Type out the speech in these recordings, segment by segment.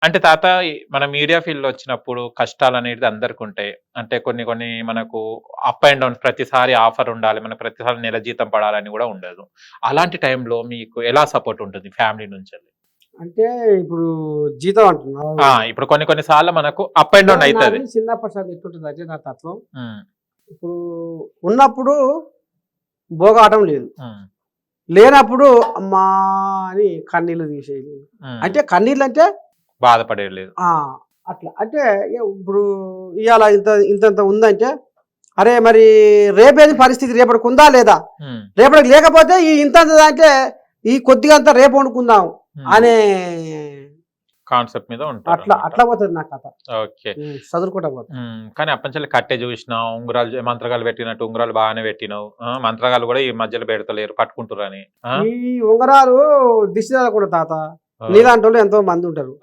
అంటే తాత మన మీడియా ఫీల్డ్ లో వచ్చినప్పుడు కష్టాలు అనేది అందరికి ఉంటాయి. అంటే కొన్ని కొన్ని మనకు అప్ అండ్ డౌన్ ప్రతిసారి ఆఫర్ ఉండాలి. మనకు ప్రతిసారి నెల జీతం పడాలని కూడా ఉండదు. అలాంటి టైంలో మీకు ఎలా సపోర్ట్ ఉంటుంది ఫ్యామిలీ నుంచి? అంటే ఇప్పుడు జీతం అంటున్నావు. ఇప్పుడు కొన్ని కొన్ని సార్లు మనకు అప్ అండ్ డౌన్ అవుతుంది. నాది చిన్నప్పటి సార్ ఎట్లుంటుంది అంటే నా తత్వం, ఇప్పుడు ఉన్నప్పుడు భోగాటం లేదు, లేనప్పుడు అమ్మా అని కన్నీళ్ళు తీసేది. అంటే కన్నీళ్ళు అంటే బాధపడేది అట్లా. అంటే ఇప్పుడు ఇవాళ ఇంత ఉందంటే, అరే మరి రేపేది పరిస్థితి రేపటికి ఉందా లేదా, రేపటికి లేకపోతే ఈ ఇంత అంటే ఈ కొద్దిగా అంతా రేపు వండుకుందాం అనే కాన్సెప్ట్ మీద అట్లా పోతుంది నా కథ. ఓకే, చదువుకుంటా పోతుంది. కానీ అప్పంచెల్లి కట్టె చూసినావు, ఉంగరాలు మంత్రగాలు పెట్టినట్టు ఉంగరాలు బాగానే పెట్టినావు. మంత్రగాలు కూడా ఈ మధ్యలో పెడతలేరు, పట్టుకుంటారని. ఈ ఉంగరాలు దిష్టి కూడా తాత, నీలాంటి వాళ్ళు ఎంతో మంది ఉంటారు.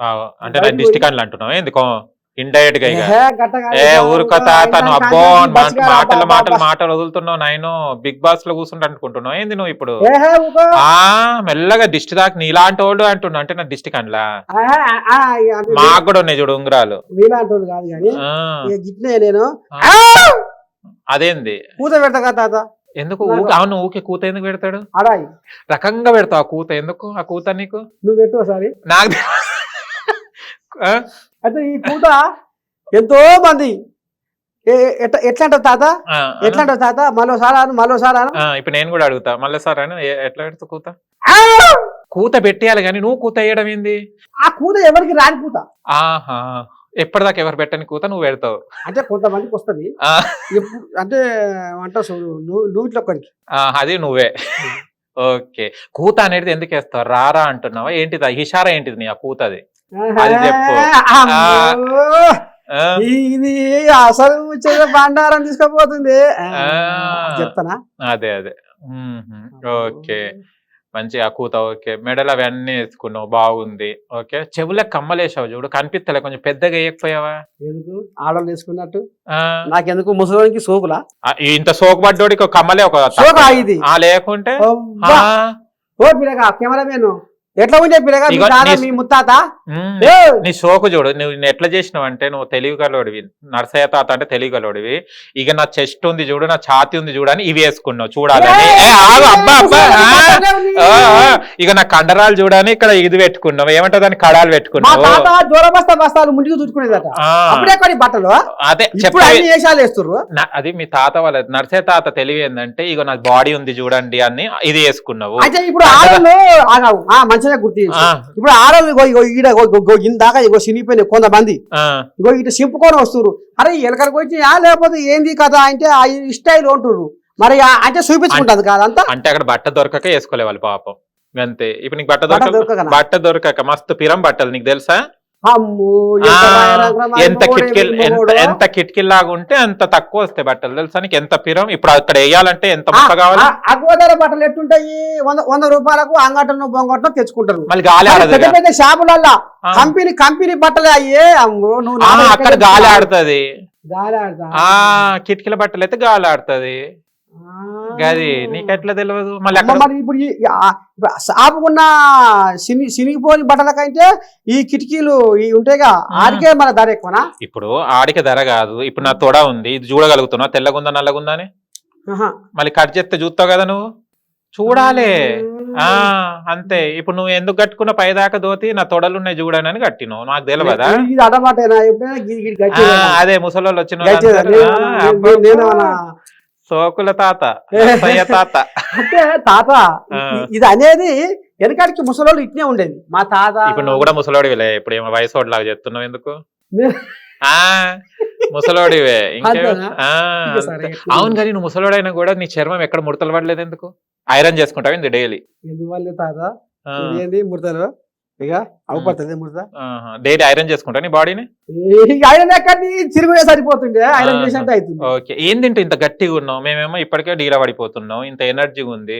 అంటే నేను డిస్టిక్ అని అంటున్నావు ఎందుకో ఇండైరెక్ట్ గా? ఊరుకో తాతను అబ్బో మాటలు వదులుతున్నావు. నేను బిగ్ బాస్ లో కూర్చుంటా అనుకుంటున్నావు ఏంది నువ్వు ఇప్పుడు? మెల్లగా దిష్టి దాకా నీలాంటి వాళ్ళు అంటున్నావు. అంటే నా డిస్టిక్ అనిలా మాకు కూడా ఉన్నాయి చూడు ఉంగరాలు. నీలాంటి వాళ్ళు కాదు కానీ నేను అదేంది కూత పెడతా కదా తాత. ఎందుకు? అవును, ఊకే కూత ఎందుకు పెడతాడు? రకంగా పెడతావు ఆ కూత. ఎందుకు ఆ కూత నీకు? నువ్వు పెట్టు ఒకసారి. నాకు అయితే ఈ కూత ఎంతో మంది ఎట్లా అంటావు తాత, ఎట్లా అంటావు తాత, మరోసారి ఇప్పుడు నేను కూడా అడుగుతా మళ్ళీసారి అని. ఎట్లా పెడతా కూత? కూత పెట్టేయాలి కానీ నువ్వు కూత వేయడం ఏంది? ఆ కూత ఎవరికి రాని కూత. ఆహా, ఎప్పటిదాకా ఎవరు పెట్టని కూత నువ్వు పెడతావు. అంటే కొంతమందికి వస్తుంది, అంటే అంటావు నువ్వు ఇట్లా ఒక్కరికి. అది నువ్వే. ఓకే, కూత అనేది ఎందుకు వేస్తావు? రారా అంటున్నావా ఏంటిది? ఇషారా ఏంటిది నీ ఆ కూతది? అది చెప్పు. ఇది అసలు బండారం తీసుకుపోతుంది చెప్తానా? అదే ఓకే, మంచి ఆ కూత. ఓకే, మెడలు అవన్నీ వేసుకున్నావు, బాగుంది. ఓకే, చెవులకు కమ్మలేసావు చూడు, కనిపిస్తలే, కొంచెం పెద్దగా వేయకపోయావా? ఎందుకు ఆడవాళ్ళు వేసుకున్నట్టు నాకెందుకు? ముసలికి సోకులా? ఇంత సోకు పడ్డోడికి కమ్మలే ఒక సోకా ఇది లేకుంటే? ఓ పిల్లగా కెమెరామెన్ ఎట్లా ఉండే పిల్లగా మీ ముత్తాత నీ సోకు చూడు. నువ్వు ఎట్లా చేసినావు అంటే, నువ్వు తెలివిగలోడివి, నర్సయ్య తాత అంటే తెలివిగలోడివి. ఇక నా చెస్ట్ ఉంది చూడు, నా ఛాతి ఉంది చూడు అని ఇవి వేసుకున్నావు చూడాలని. ఇక నా కండరాలు చూడని ఇక్కడ ఇది పెట్టుకున్నావు, ఏమంటావు దాన్ని, కడాలు పెట్టుకున్నావు. ముందుకు చూసుకునేదట బట్టలు. అదే అది మీ తాత వాళ్ళ నర్సయ్య తాత తెలివి ఏంటంటే, ఇక నాకు బాడీ ఉంది చూడండి అని ఇది వేసుకున్నావు. ఇప్పుడు గుర్తు ఇప్పుడు ఆడవాళ్ళు ఇందాక ఇగో సినిపోయిన కొంతమంది ఇగో ఇటు సింపుకొని వస్తున్నారు. అరే ఎలకరికి వచ్చి లేకపోతే ఏంది కదా అంటే స్టైల్ ఉంటున్నారు. మరి అంటే చూపించుకుంటుంది కాదంతా. అంటే అక్కడ బట్ట దొరకక వేసుకోలే వాళ్ళు పాపం అంతే. ఇప్పుడు నీకు బట్ట దొరకక మస్తు పిరం బట్టలు నీకు తెలుసా? ఎంత కిటికీలాగా ఉంటే అంత తక్కువ వస్తాయి బట్టలు తెలుసా నీకు? ఎంత పిరం. ఇప్పుడు అక్కడ వేయాలంటే ఎంత ముక్క కావాలి? అగ్వదర బట్టలు ఎట్టుంటాయి? 100 రూపాయలకు అంగటను బొంగటను తెచ్చుకుంటారు. మళ్ళీ గాలి పెద్ద పెద్ద షాపులల్లా కంపెనీ బట్టలే అయ్యే. అక్కడ గాలి ఆడుతుంది, గాలి ఆడుతా. కిటికీల బట్టలు అయితే గాలి ఆడుతుంది. గది నీకెట్లా తెలియదు? మళ్ళీ ఇప్పుడు షాపుకున్న సినిగిపోని బట్టలకంటే ఈ కిటికీలు ఉంటాయిగా, ఆడికే మన ధర ఎక్కువనా? ఇప్పుడు ఆడికే ధర కాదు. ఇప్పుడు నా తొడ ఉంది, ఇది చూడగలుగుతున్నా తెల్లగుందా నల్లగుందా అని? మళ్ళీ కట్ చేస్తే చూస్తావు కదా నువ్వు, చూడాలి అంతే. ఇప్పుడు నువ్వు ఎందుకు కట్టుకున్న పైదాకా దోతి నా తొడలు ఉన్నాయి చూడని అని కట్టినావు, నాకు తెలియదా? అదే ముసలోళ్ళు వచ్చిన సోకుల తాత తాత. అంటే తాత ఇది అనేది వెనకాడికి ముసలోళ్ళు ఇట్నే ఉండేది మా తాత. ఇప్పుడు నువ్వు కూడా ముసలోడివిలే, ఇప్పుడు ఏమో వయసోడు లాగా చెప్తున్నావు ఎందుకు? ముసలోడివే ఇంకే. అవును, కానీ నువ్వు ముసలోడైనా కూడా నీ చర్మం ఎక్కడ ముడతలు పడలేదు ఎందుకు? ఐరన్ చేసుకుంటావు ఇంది డైలీ? ఎందువల్ల తాత ముడతలు ఇక అవపడుతుంది ముడత? డైలీ ఐరన్ చేసుకుంటా నీ బాడీని? ఐరన్ ఎక్కడి చిరుగుడే సరిపోతుండే, ఐరన్ చేసినట్టు అవుతుంది. ఓకే, ఏందింటే ఇంత గట్టిగా ఉన్నావు? మేమేమో ఇప్పటికే డీలా పడిపోతున్నావు, ఇంత ఎనర్జీగా ఉంది.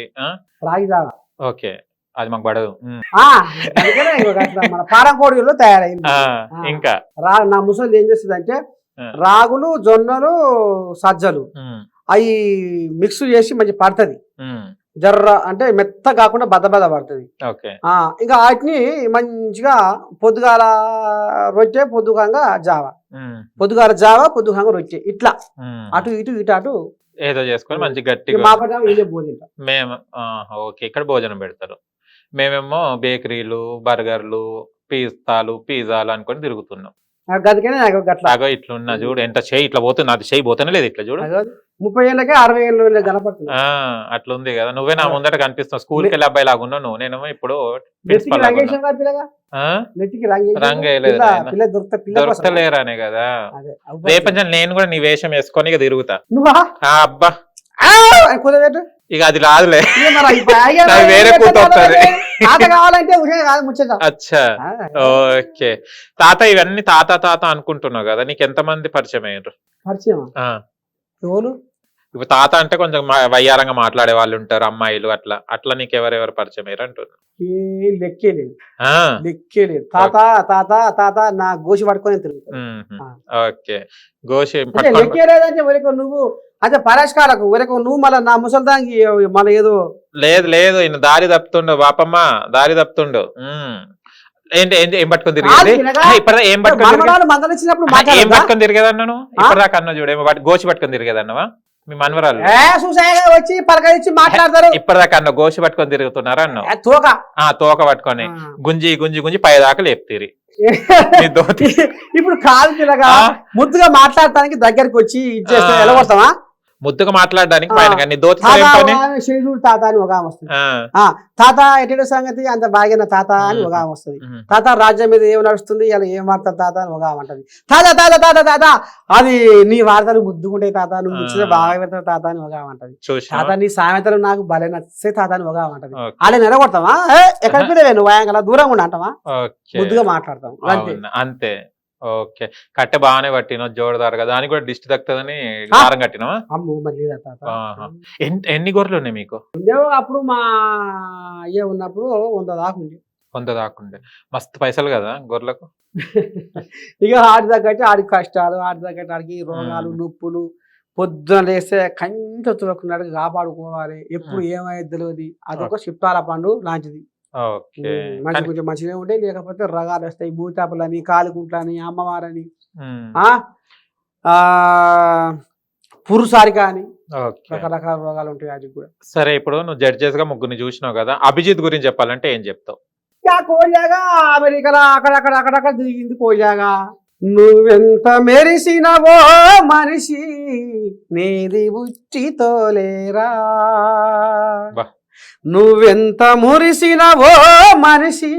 ఓకే, అది మాకు పడదు. మన పారం కోడిలో తయారైంది. ఇంకా నా ముసలి ఏం చేస్తుంది అంటే, రాగులు, జొన్నలు, సజ్జలు అవి మిక్స్ చేసి మంచి పడుతుంది. జర్ర అంటే మెత్త కాకుండా బద్ద పడుతుంది. ఓకే. ఇంకా వాటిని మంచిగా పొద్దుగాల రొట్టె, పొద్దుగాంగా జావా, పొద్దుగాల జావా, పొద్దుగాంగా రొట్టె, ఇట్లా అటు ఇటు ఇటు అటు ఏదో చేసుకొని మంచి గట్టిగా మా పట్ల ఇదే భోజనం. మేము ఓకే, ఇక్కడ భోజనం పెడతారు. మేమేమో బేకరీలు, బర్గర్లు, పిజ్జాలు అనుకొని తిరుగుతున్నాం. గదికనే గట్లా ఇట్లున్నా చూడు, ఎంత చేయి ఇట్లా పోతుంది, అది చేయి పోతేనే లేదు, ఇట్లా చూడు 30 ఏళ్ళకే 60 ఏళ్ళు కనపడుతుంది. అట్లుంది కదా. నువ్వే నా ముందట కనిపిస్తావు, స్కూల్కి వెళ్ళి అబ్బాయి లాగా ఉన్నావు నువ్వు. నేనేమో ఇప్పుడు దొరకలేరానే కదా. రేపంచం నేను కూడా నీ వేషం వేసుకొని ఇక తిరుగుతా. అబ్బా ఇక అది రాదులే, వేరే కూతురుతుంది. అచ్చా ఓకే. తాత ఇవన్నీ తాత తాత అనుకుంటున్నావు కదా, నీకు ఎంత మంది పరిచయం అయ్యారు? ఇప్పుడు తాత అంటే కొంచెం వయ్యారంగా మాట్లాడే వాళ్ళు ఉంటారు, అమ్మాయిలు, అట్లా అట్లా నీకు ఎవరెవరు పరిచయం అయ్యారు అంటున్నారు? లెక్కేలేదు. తాత తాత తాత నా గోషి పట్టుకొని తిరుగుతాను. ఓకే, గోషి లెక్కేలేదంటే వరకు నువ్వు అదే పరిష్కారకు వరకు నువ్వు మళ్ళీ నా ముసలిదానికి మళ్ళీ ఏదో లేదు ఈయన దారి తప్పుతుండు, బాపమ్మ దారి తప్పుతుండు. ఏంటి ఏం పట్టుకొని తిరిగేది? ఏం పట్టుకొని తిరిగేదన్నాను ఇప్పటిదాకా అన్న చూడు, ఏమో గోచి పట్టుకొని తిరిగేదన్నవా? మీ మనవరాలు వచ్చి పలకరించి మాట్లాడతారు. ఇప్పటిదాకా అన్న గోచి పట్టుకొని తిరుగుతున్నారా అన్న? తోక పట్టుకొని గుంజి గుంజి గుంజి పై దాకా లేపుతీరి. ఇప్పుడు కాలు తిరగా ముద్దుగా మాట్లాడటానికి దగ్గరికి వచ్చి ఇచ్చేస్తే ఎలా కొడతావా? ముద్దుగా మాట్లాడడానికి తాత అని ఒక వస్తుంది. తాత ఎటు సంగతి అంత బాగా తాత అని ఒక వస్తుంది. తాత రాజ్యం మీద ఏం నడుస్తుంది, ఇలా ఏం వాడతారు తాత అని ఒక అంటది. తాత తాత తాత తాత అది నీ వార్తలు ముద్దుకుంటే తాత, నువ్వు ముచ్చితే బాగా పెడతావు తాత అని ఒక అంటది. తాత నీ సామెతలు నాకు భలే నచ్చే తాత అని ఒక అంటది. అలా నిలగొడతావా? ఎక్కడ మీద నువ్వు అలా దూరంగా ఉండి అంటావా? ముద్దుగా మాట్లాడతాం అంతే. ఓకే, కట్టె బాగానే పట్టినావు జోరుదారుగా, దానికి కూడా దిష్టి తక్కుతుందని దారం కట్టినావా? ఎన్ని గొర్రెలు ఉన్నాయి మీకు? అప్పుడు మా అయ్యే ఉన్నప్పుడు 100 దాకుండే. మస్తు పైసలు కదా గొర్రెలకు. ఇక ఆడి తగ్గట్టు ఆడికి కష్టాలు, ఆడి తగ్గట్టు ఆడికి రోగాలు, నొప్పులు, పొద్దున లేస్తే కంటి తురకున్నట్టు కాపాడుకోవాలి, ఎప్పుడు ఏమైతే తెలియదు. అదొక చిప్పాల పండు లాంటిది. కొంచెం మంచిగా ఉంటే, లేకపోతే రగాలు వస్తాయి, భూతాపులని, కాలికుంట్లని, అమ్మవారని, పురుసారిక అని రకరకాల రోగాలు ఉంటాయి వాటికి కూడా. సరే, ఇప్పుడు నువ్వు జడ్జెస్ గా ముగ్గురిని చూసినావు కదా, అభిజిత్ గురించి చెప్పాలంటే ఏం చెప్తావు? కోజాగా అమెరికాలో అక్కడక్కడ తిరిగింది కోజాగా. నువ్వెంత మెరిసినవో మనిషి నీది ఉచ్చితోలేరా, నువ్వెంత మురిసినవో మనిషి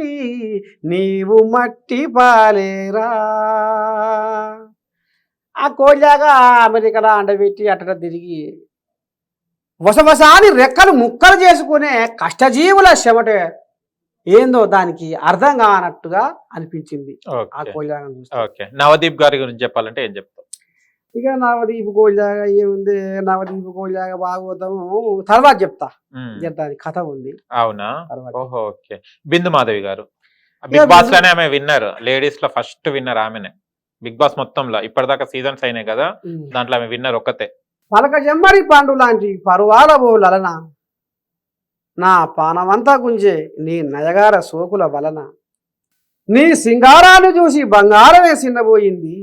నీవు మట్టి పాలేరా. ఆ కోళ్ళగా అమెరికాలో అండబెట్టి అట్ట తిరిగి వసవసాని రెక్కలు ముక్కలు చేసుకునే కష్టజీవుల చెమట ఏందో దానికి అర్థం కానట్టుగా అనిపించింది ఆ కోళ్ళగా చూస్తే. నవదీప్ గారి గురించి చెప్పాలంటే ఏం చెప్తావు? ఇక నవదీప్ కోళ్ళగా ఏముంది, నవదీప్ కోళ్ళగా భాగవతము తర్వాత చెప్తా, కథ ఉంది. అవునా? ఓకే. బిందు మాధవి గారు బిగ్ బాస్ లోనే ఆమె విన్నర్, లేడీస్ లో ఫస్ట్ విన్నర్ ఆమెనే. బిగ్ బాస్ మొత్తంలో ఇప్పటిదాకా సీజన్స్ అయినాయి కదా, దాంట్లో ఆమె విన్నర్ ఒక్కతే. పలక జమ్మరి పండు లాంటి పరువాల బోలన నా పానమంతా గుంజే నీ నయగార సోకుల వలన, నీ సింగారాన్ని చూసి బంగారమే సిన్నబోయింది,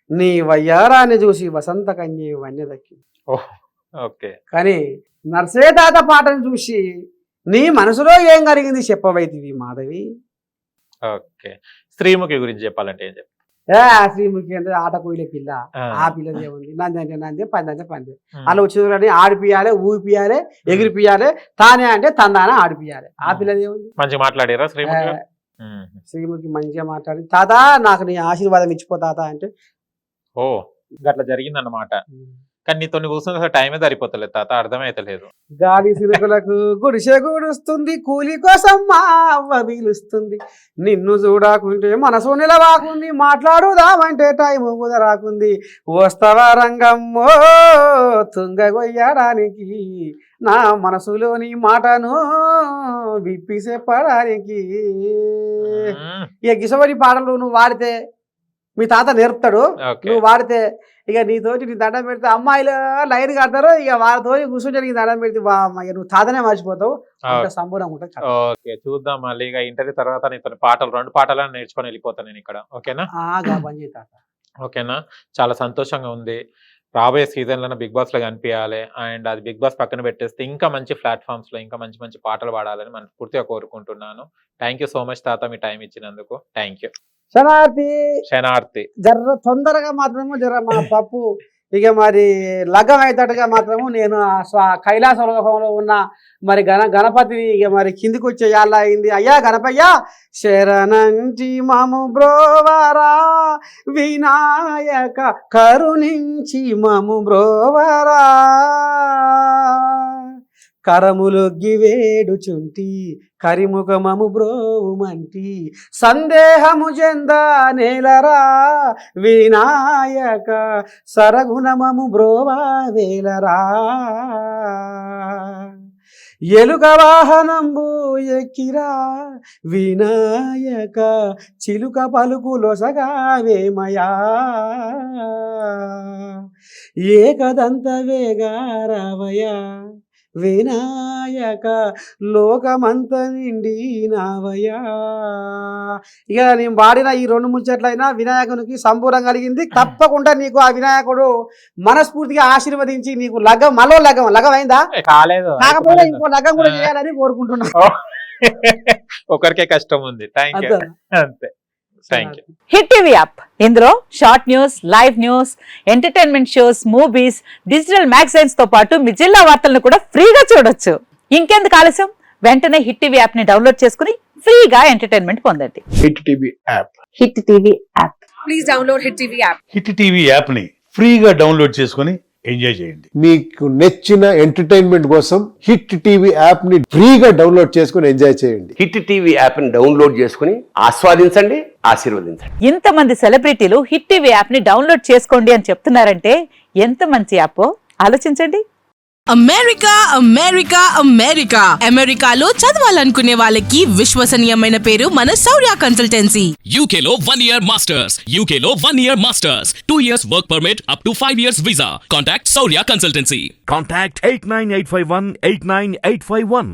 నీ వయ్యారాన్ని చూసి వసంత కన్యే వన్యదక్కి. ఓకే. కానీ నర్సే తాత పాటను చూసి నీ మనసులో ఏం కలిగింది చెప్పవైతివి మాధవి. ఓకే. శ్రీముఖి గురించి చెప్పాలంటే ఏం చెప్తా? శ్రీముఖి అంటే ఆట కోయిలే పిల్ల, ఆ పిల్లది ఏముంది, నంది అంటే నంది, పంది అంటే పంది. అలా వచ్చి ఆడిపియాలి, ఊపియాలి, ఎగిరిపియాలి, తానే అంటే తందానే ఆడిపియాలి. ఆ పిల్లది ఏముంది? మంచిగా మాట్లాడారా శ్రీముఖి? శ్రీముఖి మంచిగా మాట్లాడి, తాత నాకు నీ ఆశీర్వాదం ఇచ్చిపో తాత అంటే. గట్లా జరిగిందన్నమాట. కానీ నీతో కూర్చున్న టైమే సరిపోతలేదు తాత, అర్థమైతలేదు. గాలి సిరుకులకు గుడిసె గూడుస్తుంది, కూలి కోసం మా అవ్వ వీలుస్తుంది, నిన్ను చూడకుంటే మనసు నిలవాకుంది, మాట్లాడుదామంటే టైము కుదరాకుంది, వస్తవా రంగమ్మో తుంగగొయ్యడానికి, నా మనసులోని మాటను విప్పి చెప్పడానికి. ఇక గిసవరి పాటలు నువ్వు వాడితే మీ తాత నేర్పుతాడు, ఓకే నువ్వు వాడితే ఇక నీతోటి నీ దండం పెడితే అమ్మాయిలు లైన్ కడతారు, ఇక వాళ్ళతో కూర్చొని నీకు దండం పెడితే నువ్వు తాతనే మర్చిపోతావు, అంత సంబూరంగా ఉంటుంది. ఓకే చూద్దాం మళ్ళీ ఇక ఇంటర్వ్యూ తర్వాత నీతో పాటలు 2 పాటలను నేర్చుకొని వెళ్ళిపోతాను నేను ఇక్కడ. ఓకేనా పని చేయి తాత. ఓకేనా, చాలా సంతోషంగా ఉంది. రాబోయే సీజన్లో బిగ్ బాస్ లో కనిపించాలి, అండ్ అది బిగ్ బాస్ పక్కన పెట్టేస్తే ఇంకా మంచి ప్లాట్ఫామ్స్ లో ఇంకా మంచి మంచి పాటలు పాడాలని మనస్ఫూర్తిగా కోరుకుంటున్నాను. థ్యాంక్ యూ సో మచ్ తాత, మీ టైం ఇచ్చినందుకు. Thank you. శనార్థి జర్ర తొందరగా మాత్రము జర మా పప్పు ఇక మరి లగ్గం అవుతాడుగా మాత్రము నేను కైలాస లోకంలో ఉన్న మరి గణపతిని ఇక మరి కిందికి వచ్చే యాళ్ళ అయింది. అయ్యా గణపయ్య శరణంటి మము బ్రోవరా వినాయక కరుణించి మము బ్రోవరా కరములొగ్గి వేడుచుంటి కరిముఖమము బ్రోవుమంటి సందేహము చెంద నేలరా వినాయక సరగుణమము బ్రోవా వేలరా ఎలుక వాహనంబు ఎక్కిరా వినాయక చిలుక పలుకులొసగా వేమయా ఏకదంత వేగారావయా వినాయక లోకమంత నిండి నావయా. ఇక నేను వాడిన ఈ 2 ముచ్చట్లయినా వినాయకునికి సంపూర్ణం కలిగింది. తప్పకుండా నీకు ఆ వినాయకుడు మనస్ఫూర్తిగా ఆశీర్వదించి నీకు మరో లగ్గం అయిందా? కాలేదు, కాకపోతే ఇంకో లగ్గం కూడా చేయాలని కోరుకుంటున్నా. ఒకరికే కష్టం ఉంది. Thank you. అంతే. హిట్ టీవీ యాప్, ఇందులో short news, live news, entertainment shows, movies, digital magazines తో పాటు మీ జిల్లా వార్తలను కూడా ఫ్రీగా చూడొచ్చు. ఇంకెందుకు ఆలస్యం, వెంటనే హిట్ టీవీ యాప్ ని డౌన్లోడ్ చేసుకుని ఫ్రీగా ఎంటర్టైన్మెంట్ పొందండి. Hit TV app. Hit TV app. Please download hit TV app. Hit TV app ని ఫ్రీగా డౌన్లోడ్ చేసుకుని ఎంజాయ్ చేయండి. మీకు నచ్చిన ఎంటర్టైన్మెంట్ కోసం హిట్ టీవీ యాప్ ని ఫ్రీగా డౌన్లోడ్ చేసుకుని ఎంజాయ్ చేయండి. హిట్ టీవీ యాప్ ని డౌన్లోడ్ చేసుకుని ఆస్వాదించండి, ఆశీర్వదించండి. ఇంతమంది సెలబ్రిటీలు హిట్ టీవీ యాప్ ని డౌన్లోడ్ చేసుకోండి అని చెప్తున్నారంటే ఎంత మంచి యాప్ ఆలోచించండి. అమెరికా అమెరికా అమెరికా అమెరికాలో చదవాలనుకునే వాళ్ళకి విశ్వసనీయమైన పేరు మన శౌర్య కన్సల్టెన్సీ. UK లో 1 year masters. UK లో 1 year masters. 2 years work permit up to 5 years visa. Contact Saurya Consultancy. Contact 89851 89851.